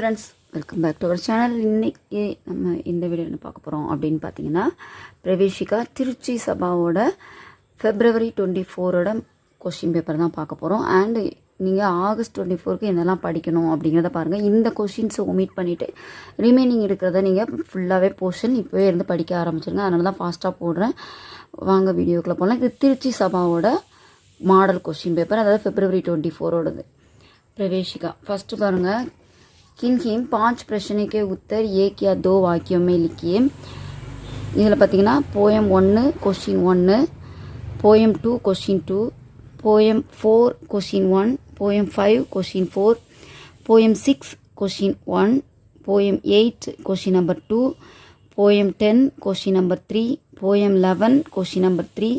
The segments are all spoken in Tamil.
Friends, welcome back to our channel. இன்றைக்கி நம்ம இந்த வீடியோ என்ன பார்க்க போகிறோம் அப்படின்னு பார்த்தீங்கன்னா, பிரவேஷிகா திருச்சி சபாவோட February 24 கொஸ்டின் பேப்பர் தான் பார்க்க போகிறோம். அண்டு நீங்கள் August 24 என்னெல்லாம் படிக்கணும் அப்படிங்கிறத பாருங்கள். இந்த கொஷின்ஸை ஒமிட் பண்ணிவிட்டு ரிமைனிங் இருக்கிறத நீங்கள் ஃபுல்லாகவே போர்ஷன் இப்போவே இருந்து படிக்க ஆரம்பிச்சிருங்க. அதனால தான் ஃபாஸ்ட்டாக போடுறேன். வாங்க வீடியோக்குள்ளே போகலாம். இது திருச்சி சபாவோட மாடல் கொஸ்டின் பேப்பர், அதாவது February 24 प्रवेशिका फर्स्ट पाருங்க किन्हीं 5 प्रश्न के उत्तर एक या दो वाक्यों में लिखिए. இதில் பார்த்தீங்கன்னா poem 1 question 1, poem 2 question 2, poem 4 question 1, poem 5 question 4, poem 6 question 1, poem 8 question number 2, poem 10 question number 3, poem 11 question number 3.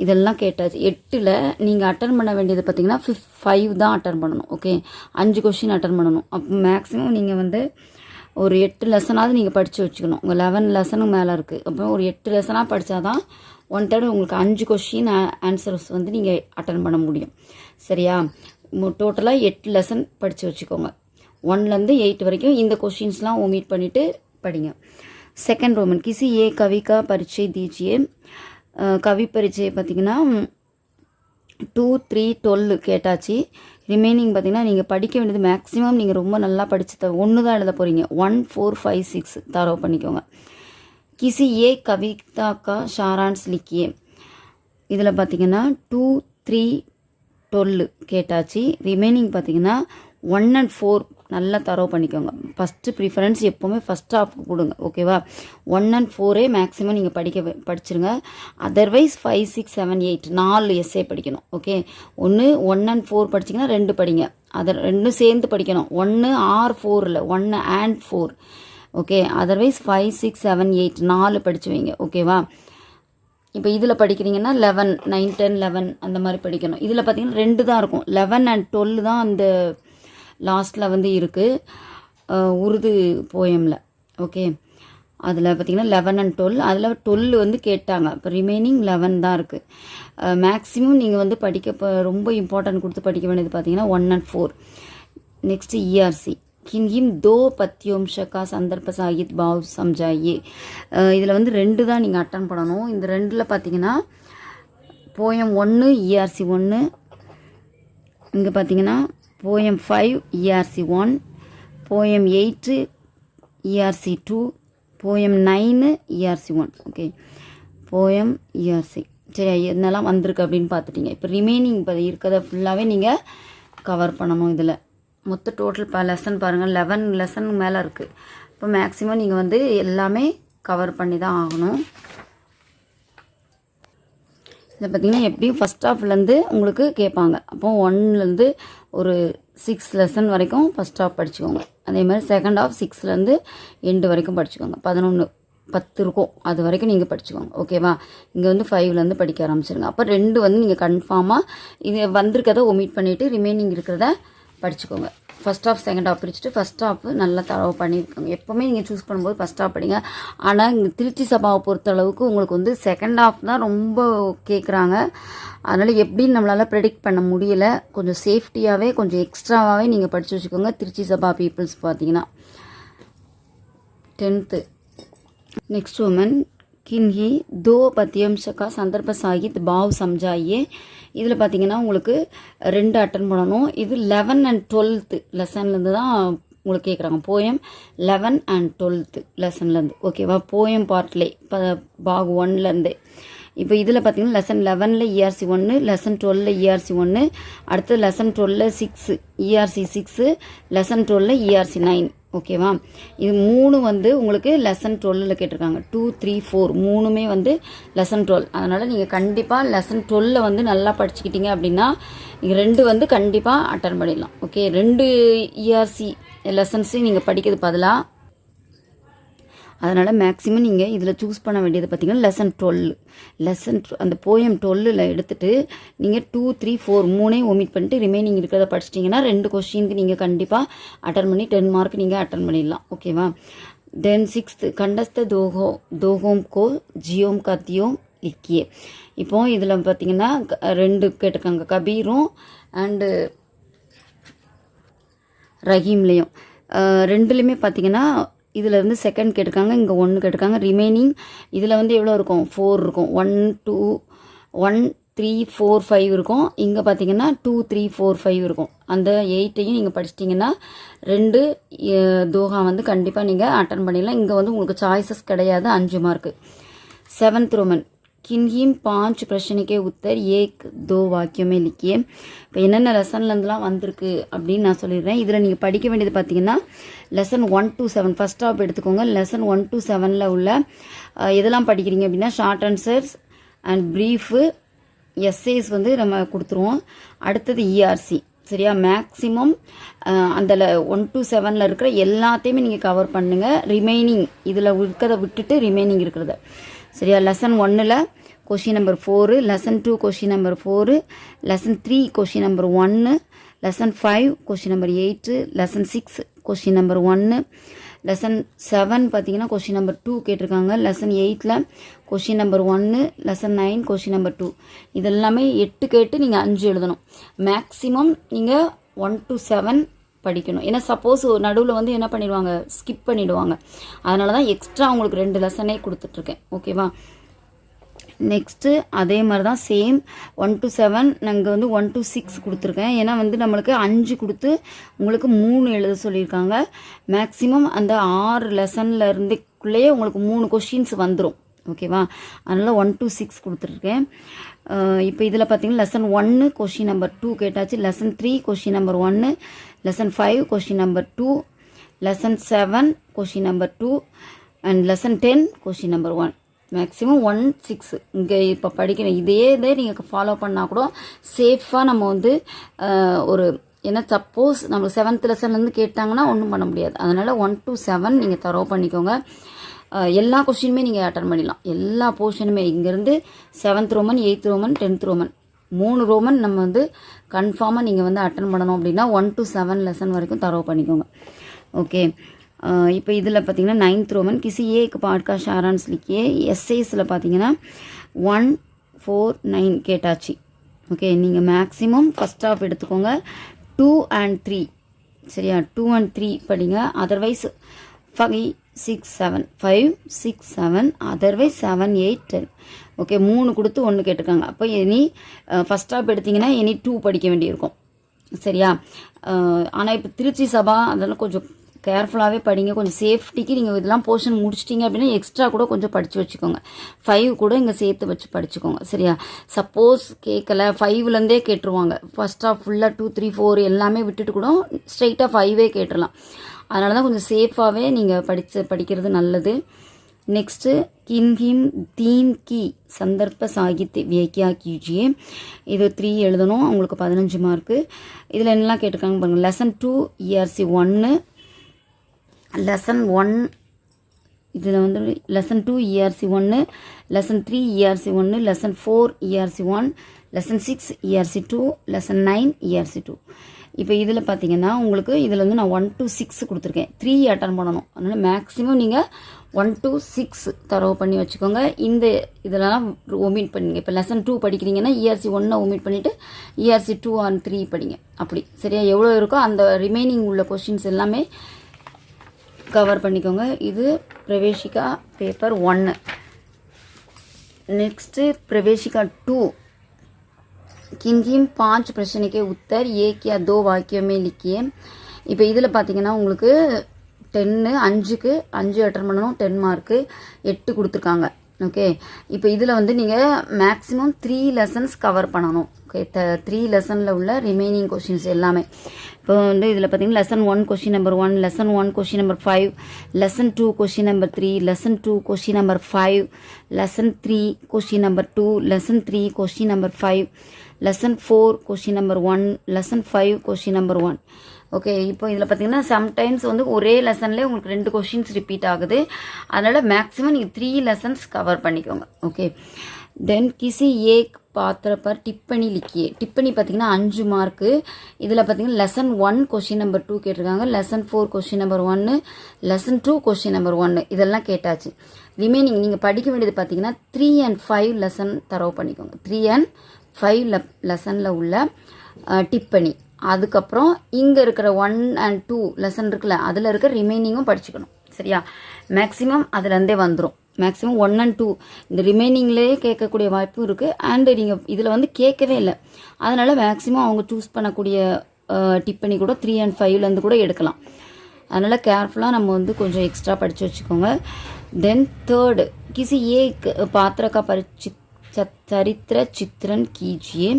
இதெல்லாம் கேட்டாச்சு. 8ல் நீங்கள் அட்டன் பண்ண வேண்டியது பார்த்தீங்கன்னா 5 தான் அட்டன் பண்ணணும். ஓகே, 5 கொஷின் அட்டன் பண்ணணும். அப்போ மேக்ஸிமம் நீங்கள் வந்து ஒரு 8 லெசனாவது நீங்கள் படித்து வச்சுக்கணும். உங்கள் 11 லெசனுக்கு மேலே இருக்குது. அப்போ ஒரு 8 லெசனாக படித்தா தான் 1/3 உங்களுக்கு 5 கொஷின் ஆன்சர்ஸ் வந்து நீங்கள் அட்டன் பண்ண முடியும். சரியா? டோட்டலாக 8 லெசன் படித்து வச்சுக்கோங்க. 1லேருந்து 8 வரைக்கும் இந்த கொஷின்ஸ்லாம் ஒமிட் பண்ணிவிட்டு படிங்க. செகண்ட் ரோமன் கிசி ஏ கவிக்கா பரிச்சை தீஜியே. கவி பரிச்சை பார்த்திங்கன்னா 2, 3, 12 கேட்டாச்சு. ரிமைனிங் பார்த்திங்கன்னா நீங்கள் படிக்க வேண்டியது மேக்ஸிமம் நீங்கள் ரொம்ப நல்லா படித்து ஒன்று தான் எழுத போகிறீங்க. 1, 4, 5, 6 தரவு பண்ணிக்கோங்க. கிசி ஏ கவிதாக்கா ஷாரான்ஸ் லிக்கியே. இதில் பார்த்திங்கன்னா 2, 3, 12 கேட்டாச்சு. ரிமைனிங் பார்த்திங்கன்னா 1 and 4 நல்லா தரவு பண்ணிக்கோங்க. ஃபஸ்ட்டு ப்ரிஃபரன்ஸ் எப்போவுமே ஃபஸ்ட் ஹாஃப்க்கு கொடுங்க. ஓகேவா? 1 and 4 மேக்ஸிமம் நீங்கள் படிச்சிருங்க. அதர்வைஸ் 5, 6, 7, 8 4 எஸ்ஏ படிக்கணும். ஓகே, 1 and 4 படிச்சிங்கன்னா 2 படிங்க. அதை 2 சேர்ந்து படிக்கணும். 1 or 4 இல்லை, 1 and 4. ஓகே, அதர்வைஸ் 5, 6, 7, 8 4 படித்து வைங்க. ஓகேவா? இப்போ இதில் படிக்கிறீங்கன்னா 11, 9, 10, 11 அந்த மாதிரி படிக்கணும். இதில் பார்த்தீங்கன்னா 2 தான் இருக்கும். 11 and 12 தான் அந்த லாஸ்ட்டில் வந்து இருக்குது உருது போயமில். ஓகே, அதில் பார்த்திங்கன்னா 11 and 12, அதில் 12 வந்து கேட்டாங்க. இப்போ ரிமைனிங் 11 தான் இருக்குது. மேக்ஸிமம் நீங்கள் வந்து இப்போ ரொம்ப இம்பார்ட்டன்ட் கொடுத்து படிக்க வேண்டியது பார்த்தீங்கன்னா 1 and 4. நெக்ஸ்ட்டு இஆர்சி கின்ஹிம் தோ பத்தியோம்ஷக்கா சந்தர்ப்ப சாகித் பாவ் சம்ஜாயே. இதில் வந்து 2 தான் நீங்கள் அட்டன் பண்ணணும். இந்த 2ல் பார்த்தீங்கன்னா போயம் 1 இஆர்சி 1, இங்கே பார்த்தீங்கன்னா poem 5 ERC 1, poem 8 ERC 2, poem 9 ERC 1. Okay, poem ERC சரி, என்னெல்லாம் வந்திருக்கு அப்படின்னு பார்த்துட்டிங்க. இப்போ ரிமைனிங் இப்போ இருக்கிறத ஃபுல்லாகவே நீங்கள் கவர் பண்ணணும். இதில் மொத்த டோட்டல் லெசன் பாருங்கள், 11 லெசன் மேலே இருக்குது. இப்போ மேக்ஸிமம் நீங்கள் வந்து எல்லாமே கவர் பண்ணி தான் ஆகணும். இதை பார்த்திங்கன்னா எப்படியும் ஃபஸ்ட் ஹாஃப்லேருந்து உங்களுக்கு கேட்பாங்க. அப்போ 1லேருந்து ஒரு 6 லெசன் வரைக்கும் ஃபஸ்ட் ஹாஃப் படிச்சுக்கோங்க. அதே மாதிரி செகண்ட் ஹாஃப் 6லேருந்து எண்டு வரைக்கும் படிச்சுக்கோங்க. 11, 10 இருக்கும், அது வரைக்கும் நீங்கள் படிச்சுக்கோங்க. ஓகேவா? இங்கே வந்து 5லேருந்து படிக்க ஆரம்பிச்சிருங்க. அப்போ 2 வந்து நீங்கள் கன்ஃபார்மாக இது வந்திருக்கிறத ஒமிட் பண்ணிவிட்டு ரிமைனிங் இருக்கிறத படிச்சுக்கோங்க. ஃபஸ்ட் ஹாஃப் செகண்ட் ஹாஃப் பிரிச்சுட்டு ஃபஸ்ட் ஹாஃப் நல்லா தரவு பண்ணியிருக்காங்க. எப்போவுமே நீங்கள் சூஸ் பண்ணும்போது ஃபஸ்ட் ஹாஃப் படிங்க. ஆனால் இங்கே திருச்சி சபாவை பொறுத்தளவுக்கு உங்களுக்கு வந்து செகண்ட் ஹாஃப் தான் ரொம்ப கேட்குறாங்க. அதனால் எப்படின்னு நம்மளால் ப்ரெடிக்ட் பண்ண முடியல. கொஞ்சம் சேஃப்டியாகவே கொஞ்சம் எக்ஸ்ட்ராவாகவே நீங்கள் படித்து வச்சுக்கோங்க. திருச்சி சபா பீப்புள்ஸ் பார்த்தீங்கன்னா 10th. நெக்ஸ்ட் உமன் கின்ஹி தோ பத்தியம்ஷக்கா சந்தர்ப்ப சாகித் பாவ் சம்ஜாயே. இதில் பார்த்தீங்கன்னா உங்களுக்கு 2 அட்டன் பண்ணணும். இது 11 and 12 லெசன்லேருந்து தான் உங்களுக்கு கேட்குறாங்க. Poem 11 and 12 லெசன்லேருந்து. ஓகேவா? போயம் பார்ட்லே இப்போ பாக் 1லேருந்து. இப்போ இதில் பார்த்தீங்கன்னா லெசன் 11ல் ERC 1, லெசன் 12ல் ERC 1, அடுத்து லெசன் 12ல் 6 ERC 6, லெசன் 12ல் ERC 9. ஓகேவா? இது 3 வந்து உங்களுக்கு லெசன் 12ல் கேட்டிருக்காங்க. 2, 3, 4 3மே வந்து லெசன் 12. அதனால் நீங்கள் கண்டிப்பாக லெசன் 12ல் வந்து நல்லா படிச்சுக்கிட்டீங்க அப்படின்னா நீங்கள் 2 வந்து கண்டிப்பாக அட்டன் பண்ணிடலாம். ஓகே, 2 ERC லெசன்ஸையும் நீங்கள் படிக்கிறது பதிலாக. அதனால் மேக்ஸிமம் நீங்கள் இதில் சூஸ் பண்ண வேண்டியது பார்த்திங்கன்னா லெசன் 12. அந்த போயம் 12ல் எடுத்துகிட்டு நீங்கள் 2, 3, 4 3ஐயும் ஒமிட் பண்ணிட்டு ரிமைனிங் இருக்கிறத படிச்சிட்டிங்கன்னா 2 கொஸ்டினுக்கு நீங்கள் கண்டிப்பாக அட்டன் பண்ணி 10 மார்க் நீங்கள் அட்டன் பண்ணிடலாம். ஓகேவா? தென் 6th கண்டஸ்த தோஹோம் கோ ஜியோம் கத்தியோம் லிக்கியே. இப்போது இதில் பார்த்திங்கன்னா 2 கேட்டிருக்காங்க, கபீரும் அண்டு ரஹீம்லேயும். ரெண்டுலேயுமே பார்த்தீங்கன்னா இதில் வந்து செகண்ட் கேட்டிருக்காங்க, இங்கே 1 கேட்டிருக்காங்க. ரிமைனிங் இதில் வந்து எவ்வளோ இருக்கும், 4 இருக்கும். 1 2 1 3 4 5 இருக்கும். இங்கே பார்த்தீங்கன்னா 2 3 4 5 இருக்கும். அந்த 8ஐயும் நீங்கள் படிச்சிட்டிங்கன்னா 2 தோஹா வந்து கண்டிப்பாக நீங்கள் அட்டன் பண்ணிடலாம். இங்கே வந்து உங்களுக்கு சாய்ஸஸ் கிடையாது. 5 மார்க்கு. 7th रोमन किन्हीं 5 प्रश्न के उत्तर 1 2 वाक्यों में लिखिए. இப்போ என்னென்ன லெசன்லேருந்துலாம் வந்திருக்கு அப்படின்னு நான் சொல்லிடுறேன். இதில் நீங்கள் படிக்க வேண்டியது பார்த்தீங்கன்னா லெசன் 1 to 7 ஃபஸ்ட் ஆஃப் எடுத்துக்கோங்க. லெசன் 1 to 7ல் உள்ள எதெல்லாம் படிக்கிறீங்க அப்படின்னா short answers and brief essays வந்து நம்ம கொடுத்துருவோம். அடுத்தது இஆர்சி. சரியா, மேக்ஸிமம் அந்த 1 to 7ல் இருக்கிற எல்லாத்தையுமே நீங்கள் கவர் பண்ணுங்கள். ரிமைனிங் இதில் இருக்கிறத விட்டுட்டு ரிமைனிங் இருக்கிறத. சரியா, லெசன் 1ல் question number 4, lesson 2 question number 4, lesson 3 question number 1, lesson 5 question number 8, lesson 6 question number 1, lesson 7 பார்த்தீங்கன்னா கொஷின் நம்பர் 2 கேட்டிருக்காங்க. லெசன் 8ல் question number 1, lesson 9 question number 2. இதெல்லாமே 8 கேட்டு நீங்கள் 5 எழுதணும். மேக்ஸிமம் நீங்கள் 1 to 7 படிக்கணும். ஏன்னா சப்போஸ் நடுவில் வந்து என்ன பண்ணிடுவாங்க, ஸ்கிப் பண்ணிவிடுவாங்க. அதனால தான் எக்ஸ்ட்ரா உங்களுக்கு 2 லெசனே கொடுத்துட்ருக்கேன். ஓகேவா, நெக்ஸ்ட்டு அதே மாதிரி தான் சேம் 1 to 7 நாங்கள் வந்து 1 to 6 கொடுத்துருக்கேன். ஏன்னா வந்து நம்மளுக்கு 5 கொடுத்து உங்களுக்கு 3 எழுத சொல்லியிருக்காங்க. மேக்ஸிமம் அந்த 6 லெசனில் இருந்துக்குள்ளேயே உங்களுக்கு 3 கொஷின்ஸ் வந்துடும். ஓகேவா, அதனால் 1 to 6 கொடுத்துருக்கேன். இப்போ இதில் பார்த்தீங்கன்னா லெசன் 1 கொஷின் நம்பர் 2 கேட்டாச்சு. Lesson 3 question number 1, lesson 5 question number 2, lesson 7 question number 2 and lesson 10 question number 1. Maximum 1 6 இங்கே இப்போ படிக்கணும். இதே நீங்கள் ஃபாலோ பண்ணால் கூட சேஃபாக நம்ம வந்து ஒரு ஏன்னா சப்போஸ் நம்ம 7th லெசன்லேருந்து கேட்டாங்கன்னா ஒன்றும் பண்ண முடியாது. அதனால் 1 to 7 நீங்கள் தரவு பண்ணிக்கோங்க. எல்லா கொஸ்டினுமே நீங்கள் அட்டன் பண்ணிடலாம். எல்லா போர்ஷனுமே இங்கேருந்து 7th Roman, 8th Roman, 10th Roman 3 Roman நம்ம வந்து கன்ஃபார்மாக நீங்கள் வந்து அட்டன் பண்ணணும். அப்படின்னா 1 to 7 லெசன் வரைக்கும் தரவு பண்ணிக்கோங்க. ஓகே, இப்போ இதில் பார்த்தீங்கன்னா 9th ரோமன் கிசி ஏக்கு பாட்கா ஷாரான்ஸ் லிக்கியே. எஸ்ஏஸில் பார்த்தீங்கன்னா 1 4 9 கேட்டாச்சு. ஓகே, நீங்கள் மேக்ஸிமம் ஃபஸ்ட் ஆஃப் எடுத்துக்கோங்க. 2 and 3. சரியா, 2 and 3 படிங்க. Otherwise 5 6 7 5 6 7 otherwise 7 8 10. ஓகே, 3 கொடுத்து 1 கேட்டிருக்காங்க. அப்போ இனி ஃபஸ்ட் ஆஃப் எடுத்திங்கன்னா இனி 2 படிக்க வேண்டியிருக்கும். சரியா, ஆனால் இப்போ திருச்சி சபா அதெல்லாம் கொஞ்சம் கேர்ஃபுல்லாகவே படிங்க. கொஞ்சம் சேஃப்டிக்கு நீங்கள் இதெல்லாம் போர்ஷன் முடிச்சிட்டிங்க அப்படின்னா எக்ஸ்ட்ரா கூட கொஞ்சம் படித்து வச்சுக்கோங்க. 5 கூட இங்கே சேர்த்து வச்சு படிச்சுக்கோங்க. சரியா, சப்போஸ் கேட்கல 5லேருந்தே கேட்டுருவாங்க. ஃபஸ்ட் ஆஃப் ஃபுல்லாக 2 3 4 எல்லாமே விட்டுட்டு கூட ஸ்ட்ரைட்டாக 5 கேட்டுடலாம். அதனால தான் கொஞ்சம் சேஃபாகவே நீங்கள் படிக்கிறது நல்லது. நெக்ஸ்ட்டு கின்ஹிம் தீன் கி சந்தர்ப்ப சாகித்ய வியக்கியா கீஜியே. இது 3 எழுதணும். உங்களுக்கு 15 மார்க்கு. இதில் என்னெல்லாம் கேட்டிருக்காங்க பாருங்கள். லெசன் 2 ERC 1, லெசன் 1 இதில் வந்து lesson 2 ERC 1, lesson 3 ERC 1, lesson 4 ERC 1, lesson 6 ERC 2, lesson 9 ERC 2. இப்போ இதில் பார்த்தீங்கன்னா உங்களுக்கு இதில் வந்து நான் 1 to 6 கொடுத்துருக்கேன். 3 அட்டன் பண்ணணும். அதனால் மேக்ஸிமம் நீங்கள் 1 to 6 தரவு பண்ணி வச்சுக்கோங்க. இந்த இதெல்லாம் ஒமிட் பண்ணிங்க. இப்போ லெசன் 2 படிக்கிறீங்கன்னா ERC 1 ஒமிட் பண்ணிவிட்டு ERC 2 and 3 படிங்க. அப்படி சரியா, எவ்வளோ இருக்கோ அந்த ரிமைனிங் உள்ள கொஷின்ஸ் எல்லாமே கவர் பண்ணிக்கோங்க. இது பிரவேஷிகா பேப்பர் 1. நெக்ஸ்ட்டு பிரவேஷிகா 2 किन्हीं 5 प्रश्न के उत्तर 1 या 2 वाक्यों में लिखिए. இப்போ இதில் பார்த்தீங்கன்னா உங்களுக்கு 10 5க்கு 5 அட்டன் பண்ணணும். 10 மார்க்கு 8 கொடுத்துருக்காங்க. ஓகே, இப்போ இதில் வந்து நீங்கள் மேக்ஸிமம் 3 லெசன்ஸ் கவர் பண்ணணும். ஓகே, 3 லெசனில் உள்ள ரிமைனிங் கொஷின்ஸ் எல்லாமே. இப்போ வந்து இதில் பார்த்தீங்கன்னா lesson 1 question number 1, lesson 1 question number 5, lesson 2 question number 3, lesson 2 question number 5, lesson 3 question number 2, lesson 3 question number 5, lesson 4 question number 1, lesson 5 question number 1. Okay, இப்போ இதில் பார்த்தீங்கன்னா சம்டைம்ஸ் வந்து ஒரே லெசன்லேயே உங்களுக்கு 2 கொஷின்ஸ் ரிப்பீட் ஆகுது. அதனால் மேக்ஸிமம் நீங்கள் 3 லெசன்ஸ் கவர் பண்ணிக்கோங்க. ஓகே, தென் கிசி ஏக் பாத்திர பர் டிப்பணி லிக்கியே. டிப்பணி பார்த்தீங்கன்னா 5 மார்க்கு. இதில் பார்த்தீங்கன்னா லெசன் 1 கொஷின் நம்பர் 2 கேட்டிருக்காங்க. Lesson 4 question number 1, lesson 2 question number 1 இதெல்லாம் கேட்டாச்சு. ரிமைனிங் நீங்கள் படிக்க வேண்டியது பார்த்தீங்கன்னா 3 and 5 லெசன் தரவு பண்ணிக்கோங்க. 3 and 5 லெசனில் உள்ள டிப்பணி அதுக்கப்புறம் இங்கே இருக்கிற 1 and 2 லெசன் இருக்குல்ல, அதில் இருக்க ரிமைனிங்கும் படிச்சுக்கணும். சரியா? மேக்ஸிமம் அதுலேருந்தே வந்துடும். மேக்ஸிமம் 1 and 2 இந்த ரிமைனிங்லேயே கேட்கக்கூடிய வாய்ப்பும் இருக்குது. அண்டு நீங்கள் இதில் வந்து கேட்கவே இல்லை, அதனால் மேக்ஸிமம் அவங்க சூஸ் பண்ணக்கூடிய டிப்பனி கூட 3 and 5லேருந்து கூட எடுக்கலாம். அதனால் கேர்ஃபுல்லாக நம்ம வந்து கொஞ்சம் எக்ஸ்ட்ரா படித்து வச்சுக்கோங்க. தென் தேர்டு, கிசி ஏக் பாத்திரக்கா சரித்திர சித்திரன் கீஜியே.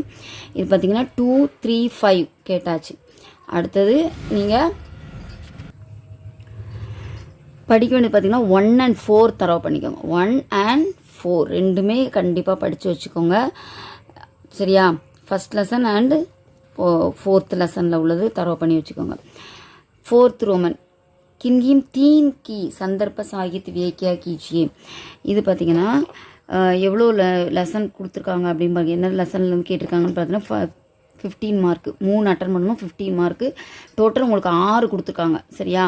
இது பார்த்தீங்கன்னா 2, 3, 5 கேட்டாச்சு. அடுத்தது நீங்கள் படிக்க வேண்டியது பார்த்தீங்கன்னா 1 and 4 தரவு பண்ணிக்கோங்க. 1 and 4 ரெண்டுமே கண்டிப்பாக படித்து வச்சுக்கோங்க. சரியா? ஃபஸ்ட் லெசன் அண்டு 4th லெசனில் உள்ளது தரவு பண்ணி வச்சுக்கோங்க. 4th ரோமன் கின்கிம் தீன் கி சந்தர்ப்ப சாகித்ய வியக்கியா கீச்சியே. இது பார்த்தீங்கன்னா எவ்வளோ லெசன் கொடுத்துருக்காங்க அப்படின்னு பாருங்க. என்ன லெசன்லேருந்து கேட்டிருக்காங்கன்னு பார்த்தீங்கன்னா 15 மார்க்கு. 3 அட்டன் பண்ணணும், 15 மார்க்கு. டோட்டல் உங்களுக்கு 6 கொடுத்துருக்காங்க. சரியா?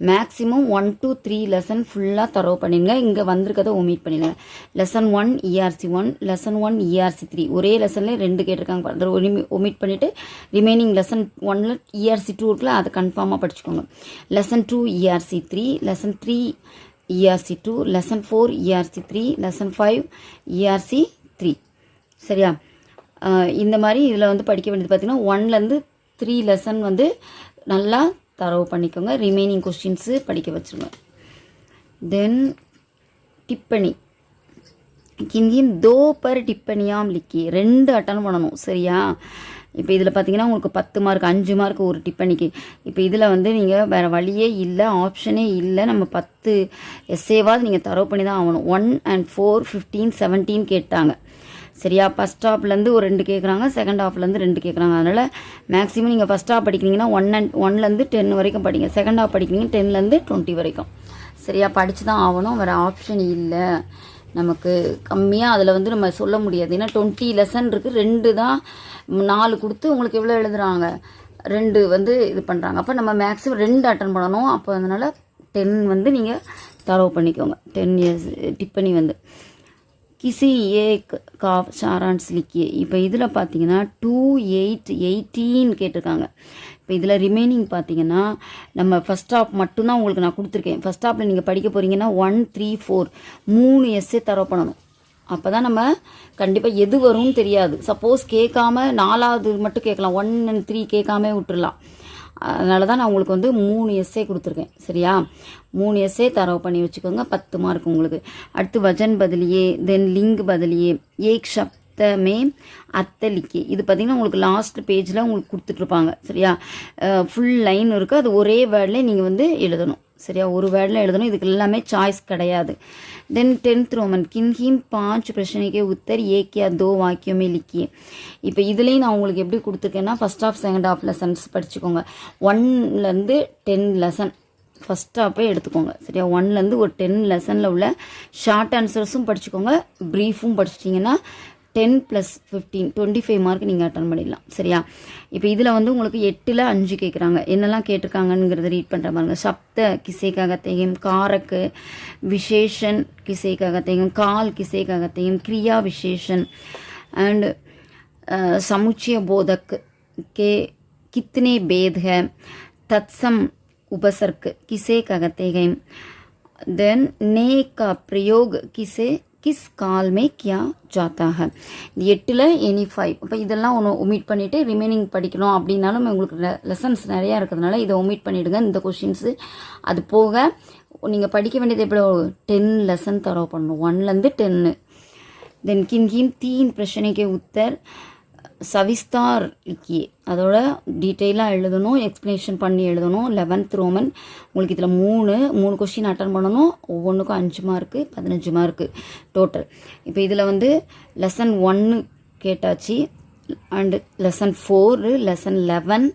மேக்ஸிமம் 1 to 3 லெசன் ஃபுல்லாக தரவு பண்ணிடுங்க. இங்கே வந்திருக்கதை ஒமிட் பண்ணிடுங்க. Lesson 1 ERC 1, lesson 1 ERC 3. ஒரே லெசன்லேயே 2 கேட்டிருக்காங்க. அதை ஒமிட் பண்ணிவிட்டு ரிமைனிங் லெசன் 1ல் ERC 2 இருக்குல்ல, அதை கன்ஃபார்மாக படிச்சுக்கோங்க. Lesson 2 ERC 3, lesson 3 ERC 2, lesson 4 ERC 3, lesson 5 ERC 3. சரியா? இந்த மாதிரி இதில் வந்து படிக்க வேண்டியது பார்த்திங்கன்னா 1லேருந்து 3 லெசன் வந்து நல்லா தரவு பண்ணிக்கோங்க. ரிமைனிங் கொஸ்டின்ஸு படிக்க வச்சுருங்க. தென் டிப்பனி கின்கின் 2 பர் டிப்பனியாம் லிக்கி. 2 அட்டன் பண்ணணும். சரியா? இப்போ இதில் பார்த்தீங்கன்னா உங்களுக்கு 10 மார்க், 5 மார்க் ஒரு டிப்பனிக்கு. இப்போ இதில் வந்து நீங்கள் வேறு வழியே இல்லை, ஆப்ஷனே இல்லை. நம்ம 10 எஸ்ஏவாவது நீங்கள் தரவு பண்ணி தான் ஆகணும். 1 and 4, 15, 17 கேட்டாங்க. சரியா? ஃபஸ்ட் ஹாஃப்லேருந்து ஒரு 2 கேட்குறாங்க, செகண்ட் ஹாஃப்லேருந்து 2 கேட்குறாங்க. அதனால் மேக்ஸிமம் நீங்கள் ஃபஸ்ட் ஹாஃப் படிக்கிறீங்கன்னா 1லேருந்து 10 வரைக்கும் படிங்க. செகண்ட் ஹாஃப் படிக்கிறீங்க 10லேருந்து 20 வரைக்கும். சரியா? படித்து தான் ஆகணும், வேறு ஆப்ஷன் இல்லை நமக்கு. கம்மியாக அதில் வந்து நம்ம சொல்ல முடியாது. ஏன்னா 20 லெசன் இருக்குது, 2 தான் 4 கொடுத்து உங்களுக்கு எவ்வளோ எழுதுகிறாங்க, 2 வந்து இது பண்ணுறாங்க. அப்போ நம்ம மேக்ஸிமம் 2 அட்டன் பண்ணணும். அப்போ அதனால் 10 வந்து நீங்கள் தரவு பண்ணிக்கோங்க. 10 இயர்ஸ் டிப்பனி வந்து கிசி ஏக் கா சாரான்ஸ் லிக்கியே. இப்போ இதில் பார்த்தீங்கன்னா 2, 8, 18 கேட்டிருக்காங்க. இப்போ இதில் ரிமைனிங் பார்த்தீங்கன்னா நம்ம ஃபஸ்ட் ஹாஃப் மட்டும்தான் உங்களுக்கு நான் கொடுத்துருக்கேன். ஃபஸ்ட் ஹாஃபில் நீங்கள் படிக்க போகிறீங்கன்னா 1, 3, 4 3 எஸ்ஸே தரவு பண்ணணும். அப்போ தான் நம்ம கண்டிப்பாக எது வரும்னு தெரியாது. சப்போஸ் கேட்காம 4வது மட்டும் கேட்கலாம், 1 and 3 கேட்காம விட்டுடலாம். அதனால தான் நான் உங்களுக்கு வந்து 3 எஸ்ஸே கொடுத்துருக்கேன். சரியா? 3 எஸ்ஸே தரவு பண்ணி வச்சுக்கோங்க. 10 மார்க் உங்களுக்கு. அடுத்து வஜன் பதிலியே, தென் லிங் பதிலியே, ஏக் சப்தமே அத்தலிக்கே. இது பார்த்திங்கன்னா உங்களுக்கு லாஸ்ட் பேஜில் உங்களுக்கு கொடுத்துட்ருப்பாங்க. சரியா? ஃபுல் லைன் இருக்குது, அது ஒரே வேர்டில் நீங்கள் வந்து எழுதணும். சரியா? ஒரு வேர்டில் எழுதணும். இதுக்கு எல்லாமே சாய்ஸ் கிடையாது. தென் 10th ரோமன் கின்ஹீம் 5 பிரச்சனைக்கே உத்தர் ஏக்கியா 2 வாக்கியமே லிக்கியே. இப்போ இதுலேயும் நான் உங்களுக்கு எப்படி கொடுத்துருக்கேன்னா first half second half lessons படிச்சுக்கோங்க. 1லேருந்து 10 லெசன் ஃபஸ்ட் ஹாஃபே எடுத்துக்கோங்க. சரியா? 1லேருந்து ஒரு 10 லெசனில் உள்ள ஷார்ட் ஆன்சர்ஸும் படிச்சுக்கோங்க, ப்ரீஃபும் படிச்சிட்டிங்கன்னா 10 + 15 25 மார்க் நீங்கள் அட்டன் பண்ணிடலாம். சரியா? இப்போ இதில் வந்து உங்களுக்கு 8ல் 5 கேட்குறாங்க. என்னெல்லாம் கேட்டிருக்காங்கங்கிறத ரீட் பண்ணுற பாருங்க. சப்த கிசைக்காகத்தையும், காரக்கு விசேஷன் கிசைக்காகத்தையும், கால் கிசைக்காகத்தையும், கிரியா விசேஷன் அண்ட் समुच्चय बोधक के कितने भेद है, तत्सम उपसर्ग किसे कहते हैं, देन ने का प्रयोग किसे किस काल में किया जाता है. இது 8ல் எனி 5. இப்போ இதெல்லாம் ஒன்று ஒமிட் பண்ணிவிட்டு ரிமைனிங் படிக்கணும் அப்படின்னாலும் உங்களுக்கு லெசன்ஸ் நிறையா இருக்கிறதுனால இதை ஒமிட் பண்ணிவிடுங்க. இந்த கொஷின்ஸு அது போக நீங்கள் படிக்க வேண்டியது எவ்வளோ 10 லெசன் தரவு பண்ணணும், 1லேருந்து 10. தென் கின்கிம் 3 பிரச்சனைக்கு உத்தர் சவிஸ்தார் லிக்கியே. அதோட டீட்டெயிலாக எழுதணும், எக்ஸ்ப்ளனேஷன் பண்ணி எழுதணும். 11th ரோமன் உங்களுக்கு இதில் 3 கொஸ்டின் அட்டன் பண்ணணும். ஒவ்வொன்றுக்கும் 5 மார்க்கு, 15 மார்க்கு டோட்டல். இப்போ இதில் வந்து லெசன் 1 கேட்டாச்சு, and lesson 4, lesson 11,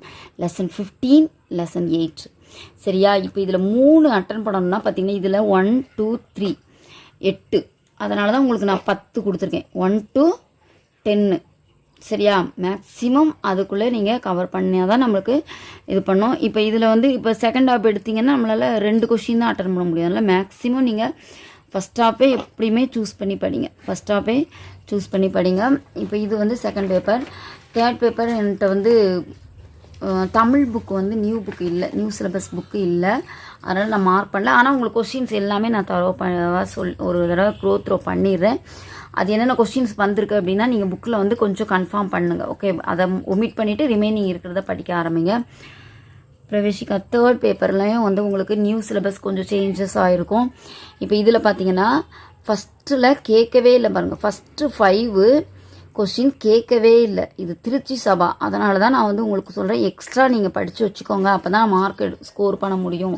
lesson 15, lesson 8. சரியா? இப்போ இதில் 3 அட்டன் பண்ணணும்னா பார்த்தீங்கன்னா இதில் 1, 2, 3 8. அதனால தான் உங்களுக்கு நான் 10 கொடுத்துருக்கேன். 1 to 10. சரியா? மேக்ஸிமம் அதுக்குள்ளே நீங்கள் கவர் பண்ணால் தான் நம்மளுக்கு இது பண்ணோம். இப்போ இதில் வந்து இப்போ செகண்ட் ஹாஃப் எடுத்திங்கன்னா நம்மளால் 2 கொஷின் தான் அட்டன் பண்ண முடியும். அதனால் மேக்ஸிமம் நீங்கள் ஃபஸ்ட் ஹாஃபே எப்படியுமே சூஸ் பண்ணி படிங்க. ஃபஸ்ட் ஹாஃபே சூஸ் பண்ணி படிங்க. இப்போ இது வந்து செகண்ட் பேப்பர். தேர்ட் பேப்பர் என்கிட்ட வந்து தமிழ் புக்கு வந்து நியூ புக்கு இல்லை, நியூ சிலபஸ் புக்கு இல்லை, அதனால் நான் மார்க் பண்ணல. ஆனால் உங்களுக்கு கொஸ்டின்ஸ் எல்லாமே நான் ஒரு தடவை த்ரோ பண்ணிடுறேன். அது என்னென்ன கொஸ்டின்ஸ் வந்திருக்கு அப்படின்னா நீங்கள் புக்கில் வந்து கொஞ்சம் கன்ஃபார்ம் பண்ணுங்கள். ஓகே, அதை ஒமிட் பண்ணிவிட்டு ரிமைனிங் இருக்கிறத படிக்க ஆரம்பிங்க. பிரவேசிக்கா தேர்ட் பேப்பர்லையும் வந்து உங்களுக்கு நியூ சிலபஸ் கொஞ்சம் சேஞ்சஸ் ஆகிருக்கும். இப்போ இதில் பார்த்தீங்கன்னா ஃபஸ்ட்டில் கேட்கவே இல்லை பாருங்கள், ஃபஸ்ட்டு 5 கொஸ்டின் கேட்கவே இல்லை. இது திருச்சி சபா, அதனால தான் நான் வந்து உங்களுக்கு சொல்கிறேன், எக்ஸ்ட்ரா நீங்கள் படித்து வச்சுக்கோங்க, அப்போ தான் மார்க் ஸ்கோர் பண்ண முடியும்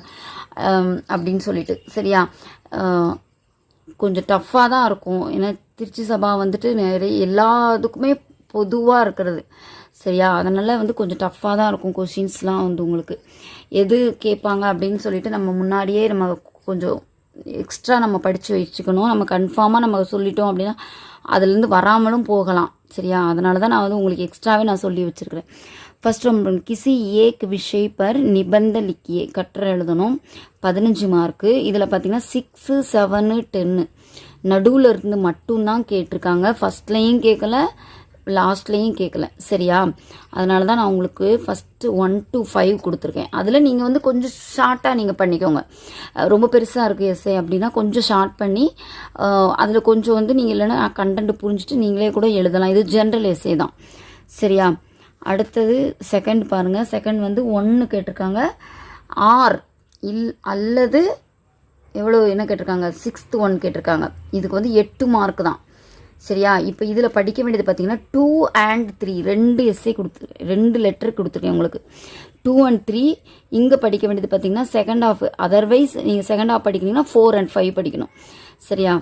அப்படின்னு சொல்லிட்டு. சரியா, கொஞ்சம் டஃப்பாக தான் இருக்கும். ஏன்னா திருச்சி சபா வந்துட்டு நிறைய எல்லாத்துக்குமே பொதுவாக இருக்கிறது. சரியா, அதனால் வந்து கொஞ்சம் டஃப்பாக தான் இருக்கும் கொஷின்ஸ்லாம் வந்து உங்களுக்கு. எது கேட்பாங்க அப்படின்னு சொல்லிட்டு நம்ம முன்னாடியே நம்ம கொஞ்சம் எக்ஸ்ட்ரா நம்ம படித்து வச்சுக்கணும். நம்ம கன்ஃபார்மாக நம்ம சொல்லிட்டோம் அப்படின்னா அதுலேருந்து வராமலும் போகலாம். சரியா, அதனால தான் நான் வந்து உங்களுக்கு எக்ஸ்ட்ராவே நான் சொல்லி வச்சுருக்கிறேன். ஃபர்ஸ்ட் கிசி ஏக் விஷய் பர் நிபந்த லிக்கியே கட்டுரை எழுதணும், 15 மார்க்கு. இதில் பார்த்தீங்கன்னா 6, 7, 10 நடுவில் இருந்து மட்டும்தான் கேட்டிருக்காங்க. ஃபஸ்ட்லேயும் கேட்கல, லாஸ்ட்லேயும் கேட்கல. சரியா, அதனால தான் நான் உங்களுக்கு ஃபஸ்ட்டு 1 to 5 கொடுத்துருக்கேன். அதில் நீங்கள் வந்து கொஞ்சம் ஷார்ட்டாக நீங்கள் பண்ணிக்கோங்க. ரொம்ப பெருசாக இருக்குது எஸ்ஏ அப்படின்னா கொஞ்சம் ஷார்ட் பண்ணி அதில் கொஞ்சம் வந்து நீங்கள் இல்லைன்னா கண்டென்ட் புரிஞ்சுட்டு நீங்களே கூட எழுதலாம். இது ஜென்ரல் எஸ்ஏ தான். சரியா, அடுத்தது செகண்ட் பாருங்கள். செகண்ட் வந்து 1 கேட்டிருக்காங்க, ஆர் அல்லது எவ்வளோ என்ன கேட்டிருக்காங்க, 6th 1 கேட்டிருக்காங்க. இதுக்கு வந்து 8 மார்க் தான். சரியா, இப்போ இதில் படிக்க வேண்டியது பார்த்தீங்கன்னா 2 and 3 2 எஸ்ஏ கொடுத்துருக்கேன், 2 லெட்டர் கொடுத்துருக்கேன் உங்களுக்கு. 2 and 3 இங்கே படிக்க வேண்டியது பார்த்தீங்கன்னா செகண்ட் ஹாஃப். அதர்வைஸ் நீங்கள் செகண்ட் ஹாஃப் படிக்கிறீங்கன்னா 4 and 5 படிக்கணும். சரியா,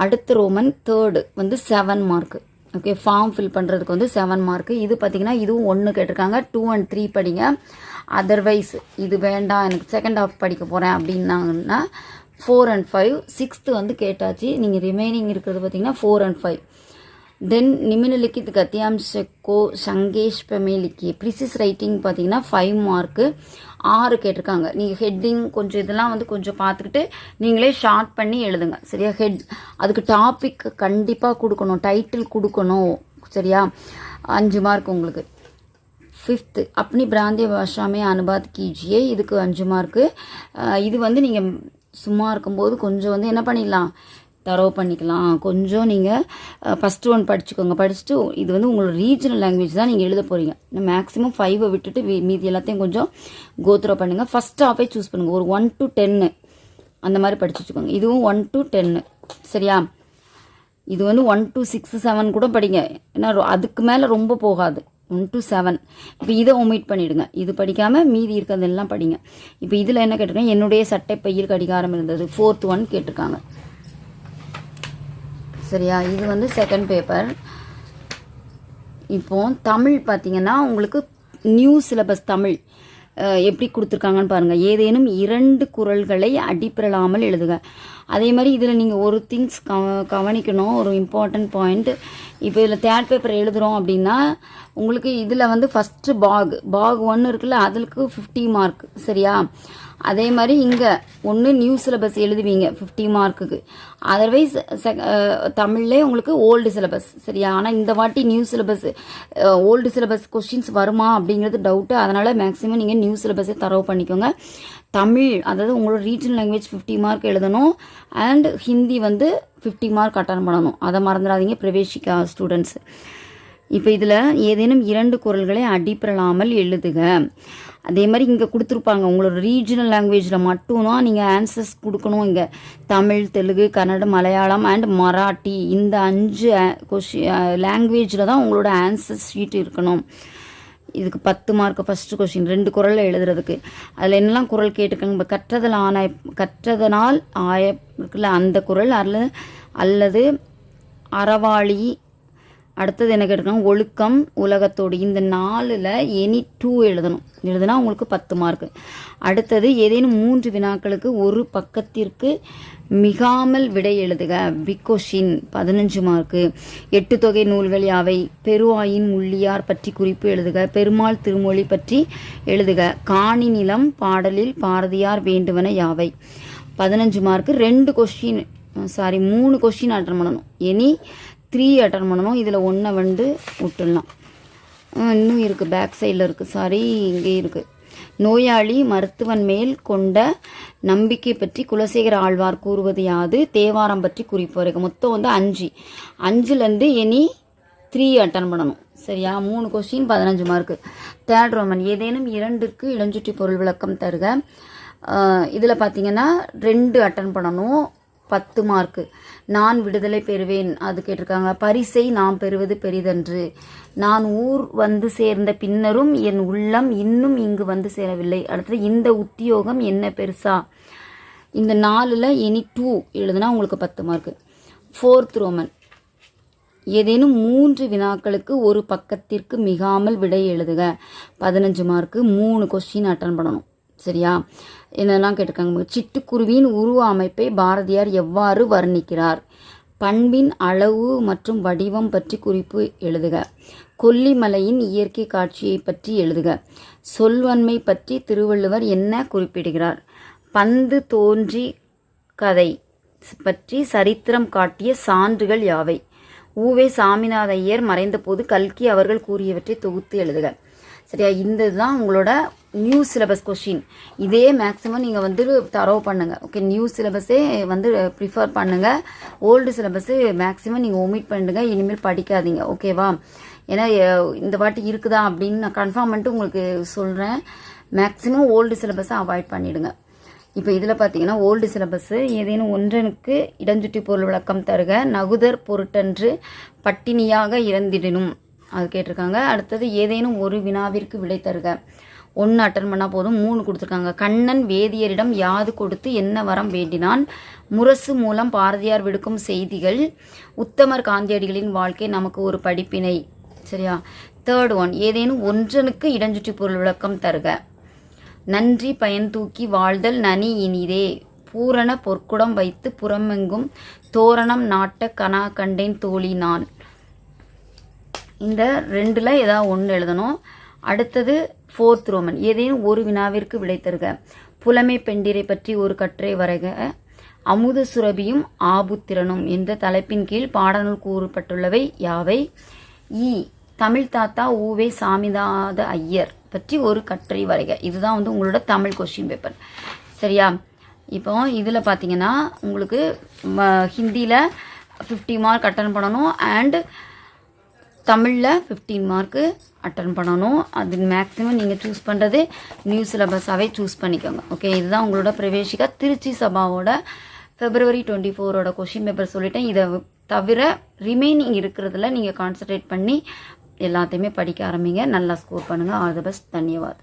அடுத்த ரோமன் தேர்டு வந்து 7 மார்க்கு. ஓகே, ஃபார்ம் ஃபில் பண்ணுறதுக்கு வந்து 7 மார்க்கு. இது பார்த்தீங்கன்னா இதுவும் 1 கேட்டிருக்காங்க, 2 and 3 படிங்க. அதர்வைஸ் இது வேண்டாம் எனக்கு செகண்ட் ஹாஃப் படிக்க போகிறேன் அப்படின்னாங்கன்னா 4 and 5. 6th வந்து கேட்டாச்சு. நீங்கள் ரிமைனிங் இருக்கிறது பார்த்தீங்கன்னா 4 and 5. Then நிமினலிக்கித் கத்தியாம்சக்கோ Sangesh பெமேலிக்கி precis writing பார்த்தீங்கன்னா 5 மார்க்கு, 6 கேட்டிருக்காங்க. நீங்கள் ஹெட்டிங் கொஞ்சம் இதெல்லாம் வந்து கொஞ்சம் பார்த்துக்கிட்டு நீங்களே ஷார்ட் பண்ணி எழுதுங்க. சரியா, அதுக்கு டாபிக் கண்டிப்பாக கொடுக்கணும், டைட்டில் கொடுக்கணும். சரியா, 5 மார்க் உங்களுக்கு. 5th अपनी பிராந்திய பாஷா में अनुवाद कीजिए, இதுக்கு 5 மார்க்கு. இது வந்து நீங்கள் சும்மா இருக்கும்போது கொஞ்சம் வந்து என்ன பண்ணிடலாம், தரவு பண்ணிக்கலாம். கொஞ்சம் நீங்கள் ஃபஸ்ட்டு 1 படிச்சுக்கோங்க. படிச்சுட்டு இது வந்து உங்களோட ரீஜனல் லாங்குவேஜ் தான் நீங்கள் எழுத போகிறீங்க. மேக்ஸிமம் 5 விட்டுட்டு மீதி எல்லாத்தையும் கொஞ்சம் கோத்ரோ பண்ணுங்கள். ஃபஸ்ட் ஹாஃபே சூஸ் பண்ணுங்கள். ஒரு 1 to 10 அந்த மாதிரி படிச்சு வச்சுக்கோங்க. இதுவும் 1 to 10. சரியா, இது வந்து 1 to 6, 7 கூட படிங்க. ஏன்னா அதுக்கு மேலே ரொம்ப போகாது. 1 to 7. இப்போ இதை ஒமிட் பண்ணிவிடுங்க. இது படிக்காமல் மீதி இருக்கிறதெல்லாம் படிங்க. இப்போ இதில் என்ன கேட்டிருக்கேன், என்னுடைய சட்டை பையில் கடிகாரம் இருந்தது 4th 1 கேட்டிருக்காங்க. சரியா, இது வந்து செகண்ட் பேப்பர். இப்போ தமிழ் பார்த்தீங்கன்னா உங்களுக்கு நியூ சிலபஸ் தமிழ் எப்படி கொடுத்துருக்காங்கன்னு பாருங்கள். ஏதேனும் 2 குறள்களை அடிப்பிரலாமல் எழுதுக. அதே மாதிரி இதில் நீங்கள் ஒரு திங்ஸ் கவனிக்கணும், ஒரு இம்பார்ட்டன்ட் பாயிண்ட். இப்போ இதில் தேர்ட் பேப்பர் எழுதுகிறோம் அப்படின்னா உங்களுக்கு இதில் வந்து ஃபஸ்ட்டு பாக் 1 இருக்குல்ல, அதுக்கு 50 மார்க். சரியா, அதே மாதிரி இங்கே ஒன்று நியூ சிலபஸ் எழுதுவீங்க 50 மார்க்குக்கு. அதர்வைஸ் தமிழ்லே உங்களுக்கு ஓல்டு சிலபஸ். சரியா, ஆனால் இந்த வாட்டி new syllabus old syllabus questions வருமா அப்படிங்கிறது டவுட்டு. அதனால் மேக்ஸிமம் நீங்கள் நியூ சிலபஸை தரவு பண்ணிக்கோங்க. தமிழ் அதாவது உங்களோட ரீஜனல் லாங்குவேஜ் 50 மார்க் எழுதணும். அண்ட் ஹிந்தி வந்து 50 மார்க் அட்டன் பண்ணணும். அதை மறந்துடாதீங்க பிரவேசிக்கா ஸ்டூடெண்ட்ஸ். இப்போ இதில் ஏதேனும் 2 குறள்களை அடிப்பிரலாமல் எழுதுக. அதே மாதிரி இங்கே கொடுத்துருப்பாங்க உங்களோட ரீஜனல் லாங்குவேஜில் மட்டும்தான் நீங்கள் ஆன்சர்ஸ் கொடுக்கணும். இங்கே தமிழ், தெலுங்கு, கன்னடம், மலையாளம் அண்ட் மராட்டி இந்த 5 லாங்குவேஜில் தான் உங்களோட ஆன்சர்ஸ் ஷீட் இருக்கணும். இதுக்கு 10 மார்க் ஃபஸ்ட்டு கொஸ்டின் 2 குறளில் எழுதுறதுக்கு. அதில் என்னெல்லாம் குறள் கேட்டிருக்காங்க, இப்போ கற்றதனால் ஆய இருக்குல்ல அந்த குறள் அல்லது அறவாளி. அடுத்தது என்ன கேட்டிருக்காங்க, ஒழுக்கம், உலகத்தோடு. இந்த 4ல் எனி 2 எழுதுனா உங்களுக்கு 10 மார்க். அடுத்தது ஏதேனும் 3 வினாக்களுக்கு ஒரு பக்கத்திற்கு மிகாமல் விடை எழுதுக. பிகோஷின் 15 மார்க்கு. 8 தொகை நூல்கள் யாவை? பெருவாயின் முள்ளியார் பற்றி குறிப்பு எழுதுக. பெருமாள் திருமொழி பற்றி எழுதுக. காணி நிலம் பாடலில் பாரதியார் வேண்டுவன யாவை? 15 மார்க்கு. 3 கொஸ்டின் அட்டன் பண்ணணும். எனி 3 அட்டன் பண்ணணும். இதில் 1 வந்து விட்டுடலாம். இன்னும் இருக்குது, பேக் சைடில் இருக்குது, சாரி இங்கே இருக்குது. நோயாளி மருத்துவன் மேல் கொண்ட நம்பிக்கை பற்றி குலசேகர ஆழ்வார் கூறுவது யாது? தேவாரம் பற்றி குறிப்பு வரைக்கும். மொத்தம் வந்து 5. 5லேருந்து எனி 3 அட்டன் பண்ணணும். சரியா? 3 கொஸ்டின் 15 மார்க்கு. தேர்ட் ரோமன் ஏதேனும் 2ற்கு இடஞ்சுற்றி பொருள் விளக்கம் தருக. இதில் பார்த்தீங்கன்னா 2 அட்டன் பண்ணணும், 10 மார்க்கு. நான் விடுதலை பெறுவேன் அது கேட்டிருக்காங்க. பரிசை நாம் பெறுவது பெரிதன்று. நான் ஊர் வந்து சேர்ந்த பின்னரும் என் உள்ளம் இன்னும் இங்கு வந்து சேரவில்லை. அடுத்தது இந்த உத்தியோகம் என்ன பெருசா? இந்த 4ல் எனி 2 எழுதுனா உங்களுக்கு 10 மார்க்கு. ஃபோர்த் ரோமன் ஏதேனும் 3 வினாக்களுக்கு ஒரு பக்கத்திற்கு மிகாமல் விடை எழுதுக. 15 மார்க்கு. 3 கொஸ்டின் அட்டன் பண்ணணும். சரியா? என்னெல்லாம் கேட்டிருக்காங்க. சிட்டுக்குருவியின் உருவ அமைப்பை பாரதியார் எவ்வாறு வர்ணிக்கிறார்? பண்பின் அளவு மற்றும் வடிவம் பற்றி குறிப்பு எழுதுக. கொல்லிமலையின் இயற்கை காட்சியை பற்றி எழுதுக. சொல்வன்மை பற்றி திருவள்ளுவர் என்ன குறிப்பிடுகிறார்? பந்து தோன்றி கதை பற்றி சரித்திரம் காட்டிய சான்றுகள் யாவை? ஊவே சாமிநாத ஐயர் மறைந்த போது கல்கி அவர்கள் கூறியவற்றை தொகுத்து எழுதுக. சரியா? இந்த தான் உங்களோட நியூ சிலபஸ் கொஷின். இதே மேக்ஸிமம் நீங்கள் வந்து தரவு பண்ணுங்கள். ஓகே, நியூ சிலபஸே வந்து ப்ரிஃபர் பண்ணுங்கள். ஓல்டு சிலபஸு மேக்ஸிமம் நீங்கள் ஒமிட் பண்ணுங்க, இனிமேல் படிக்காதீங்க. ஓகேவா? ஏன்னா இந்த வாட்டி இருக்குதா அப்படின்னு நான் கன்ஃபார்ம் பண்ணிட்டு உங்களுக்கு சொல்கிறேன். மேக்ஸிமம் ஓல்டு சிலபஸை அவாய்ட் பண்ணிவிடுங்க. இப்போ இதில் பார்த்தீங்கன்னா ஓல்டு சிலபஸ்ஸு ஏதேனும் ஒன்றனுக்கு இடஞ்சுட்டி பொருள் விளக்கம் தருக. நகுதர் பொருட்டன்று பட்டினியாக இறந்திடணும் அது கேட்டிருக்காங்க. அடுத்தது ஏதேனும் ஒரு வினாவிற்கு விடை தருக. 1 அட்டன் பண்ணால் போதும். 3 கொடுத்துருக்காங்க. கண்ணன் வேதியரிடம் யாது கொடுத்து என்ன வரம் வேண்டினான்? முரசு மூலம் பாரதியார் விடுக்கும் செய்திகள். உத்தமர் காந்தியடிகளின் வாழ்க்கை நமக்கு ஒரு படிப்பினை. சரியா? தேர்ட் ஒன் ஏதேனும் ஒன்றனுக்கு இடஞ்சுற்றி பொருள் விளக்கம் தருக. நன்றி பயன் தூக்கி வாழ்தல் நனி இனிதே. பூரண பொற்குடம் வைத்து புறமெங்கும் தோரணம் நாட்ட கனா கண்டேன் தோழி நான். இந்த 2ல் ஏதாவது 1 எழுதணும். அடுத்தது ஃபோர்த் ரோமன் ஏதேனும் ஒரு வினாவிற்கு விடை தருக. புலமை பெண்டிரை பற்றி ஒரு கட்டுரை வரைக. அமுத சுரபியும் ஆபுத்திரனும் என்ற தலைப்பின் கீழ் பாடநூல் கூறப்பட்டுள்ளவை யாவை? தமிழ் தாத்தா ஊவே சாமிநாத ஐயர் பற்றி ஒரு கட்டுரை வரைக. இதுதான் வந்து உங்களோட தமிழ் கொஸ்டின் பேப்பர். சரியா? இப்போ இதில் பார்த்தீங்கன்னா உங்களுக்கு ஹிந்தியில் 50 மார்க் அட்டன் பண்ணணும் அண்ட் தமிழில் 15 மார்க்கு அட்டன் பண்ணணும். அது மேக்ஸிமம் நீங்கள் சூஸ் பண்ணுறது நியூ சிலபஸாகவே சூஸ் பண்ணிக்கோங்க. ஓகே, இதுதான் உங்களோட பிரவேசிகா திருச்சி சபாவோட February 24 கொஷின் பேப்பர் சொல்லிட்டேன். இதை தவிர ரிமைனிங் இருக்கிறதுல நீங்கள் கான்சன்ட்ரேட் பண்ணி எல்லாத்தையுமே படிக்க ஆரம்பிங்க. நல்லா ஸ்கோர் பண்ணுங்கள். All the best. தன்யவாத்.